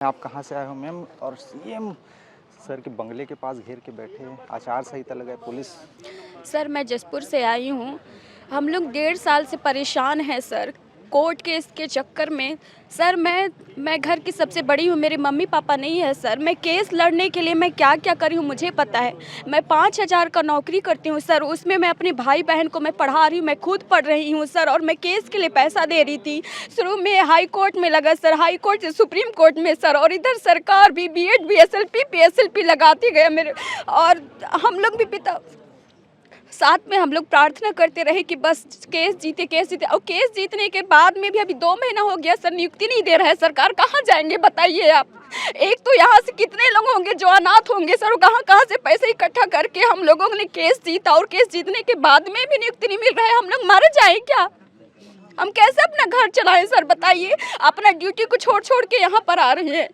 आप कहाँ से आए हो मैम? और सीएम सर के बंगले के पास घेर के बैठे हैं, आचार संहिता लगाए पुलिस। सर मैं जसपुर से आई हूँ। हम लोग 1.5 साल से परेशान हैं सर, कोर्ट केस के चक्कर में। सर मैं घर की सबसे बड़ी हूँ, मेरे मम्मी पापा नहीं है सर। मैं केस लड़ने के लिए मैं क्या क्या करी हूँ मुझे पता है। मैं 5,000 का नौकरी करती हूँ सर, उसमें मैं अपने भाई बहन को मैं पढ़ा रही हूँ, मैं खुद पढ़ रही हूँ सर। और मैं केस के लिए पैसा दे रही थी। शुरू में हाई कोर्ट में लगा सर, हाई कोर्ट से सुप्रीम कोर्ट में सर, और इधर सरकार भी बीएड बीएसएलपी पीएसएलपी लगाती गए मेरे। और हम लोग भी पिता साथ में हम लोग प्रार्थना करते रहे कि बस केस जीते। और केस जीतने के बाद में भी अभी 2 महीना हो गया सर, नियुक्ति नहीं दे रहा है सरकार। कहाँ जाएंगे बताइए आप? एक तो यहाँ से कितने लोग होंगे जो अनाथ होंगे सर, कहाँ से पैसे इकट्ठा करके हम लोगों ने केस जीता, और केस जीतने के बाद में भी नियुक्ति नहीं मिल रहा है। हम लोग मर जाए क्या? हम कैसे अपना घर चलाएं सर बताइए? अपना ड्यूटी को छोड़ छोड़ के यहाँ पर आ रहे हैं।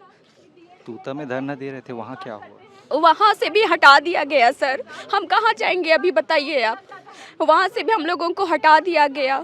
तूता में धरना दे रहे थे, वहाँ क्या हुआ? वहाँ से भी हटा दिया गया सर। हम कहाँ जाएंगे अभी बताइए आप? वहाँ से भी हम लोगों को हटा दिया गया।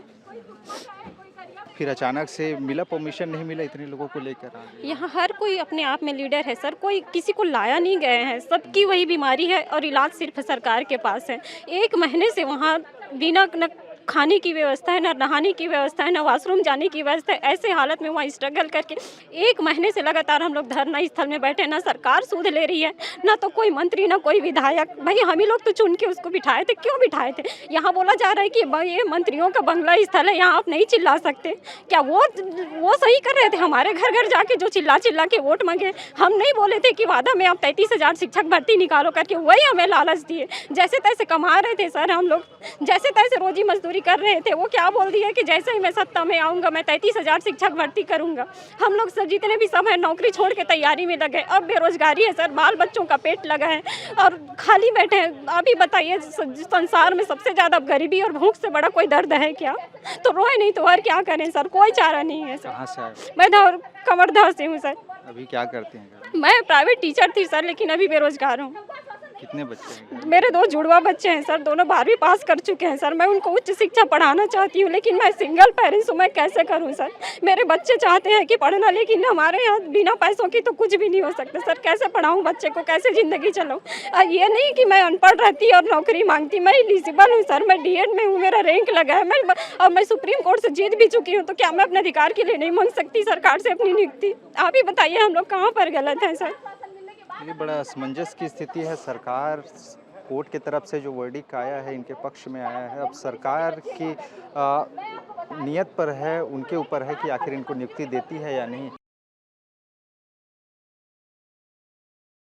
फिर अचानक से मिला, परमिशन नहीं मिला, इतने लोगों को लेकर आ गए। यहाँ हर कोई अपने आप में लीडर है सर, कोई किसी को लाया नहीं गए हैं। सबकी वही बीमारी है और इलाज सिर्फ सरकार के पास है। 1 महीने से वहाँ बिना न खाने की व्यवस्था है, न नहाने की व्यवस्था है, न वॉशरूम जाने की व्यवस्था है। ऐसे हालत में वहाँ स्ट्रगल करके 1 महीने से लगातार हम लोग धरना स्थल में बैठे। ना सरकार सूद ले रही है, ना तो कोई मंत्री, ना कोई विधायक। भाई हम ही लोग तो चुन के उसको बिठाए थे, क्यों बिठाए थे? यहाँ बोला जा रहा है कि ये मंत्रियों का बंगला स्थल है, यहाँ आप नहीं चिल्ला सकते। क्या वो सही कर रहे थे? हमारे घर घर जाके जो चिल्ला चिल्ला के वोट मांगे। हम नहीं बोले थे कि वादा में आप 33,000 शिक्षक भर्ती निकालो करके, वही हमें लालच दिए। जैसे तैसे कमा रहे थे सर हम लोग, जैसे तैसे रोजी मजदूरी कर रहे थे। वो क्या बोल दिया कि जैसे ही मैं सत्ता में आऊँगा मैं 33,000 शिक्षक भर्ती करूँगा। हम लोग सब जितने भी सब है नौकरी छोड़ के तैयारी में लगे। अब बेरोजगारी है सर, बाल बच्चों का पेट लगा है और खाली बैठे हैं। अभी बताइए, संसार में सबसे ज़्यादा गरीबी और भूख से बड़ा कोई दर्द है क्या? तो रोए नहीं तो और क्या करें सर, कोई चारा नहीं है सर। कहाँ से आए? मैं कमरदह से हूँ सर। अभी क्या करते हैं? मैं प्राइवेट टीचर थी सर, लेकिन अभी बेरोजगार हूँ। कितने बच्चे हैं? मेरे 2 जुड़वा बच्चे हैं सर, दोनों 12वीं पास कर चुके हैं सर। मैं उनको उच्च शिक्षा पढ़ाना चाहती हूँ, लेकिन मैं सिंगल पेरेंट्स हूँ, मैं कैसे करूँ सर? मेरे बच्चे चाहते हैं कि पढ़ना, लेकिन हमारे यहाँ बिना पैसों की तो कुछ भी नहीं हो सकता सर। कैसे पढ़ाऊँ बच्चे को, कैसे ज़िंदगी चलाऊँ? ये नहीं कि मैं अनपढ़ रहती और नौकरी मांगती। मैं एलिजिबल हूँ सर, मैं डीएड में हूँ, मेरा रैंक लगा है। मैं सुप्रीम कोर्ट से जीत भी चुकी हूँ, तो क्या मैं अपने अधिकार के लिए नहीं मांग सकती सरकार से अपनी नियुक्ति? आप ही बताइए हम लोग कहाँ पर गलत हैं सर? ये बड़ा असमंजस की स्थिति है। सरकार कोर्ट की तरफ से जो वर्डिक्ट आया है इनके पक्ष में आया है। अब सरकार की नियत पर है, उनके ऊपर है कि आखिर इनको नियुक्ति देती है या नहीं।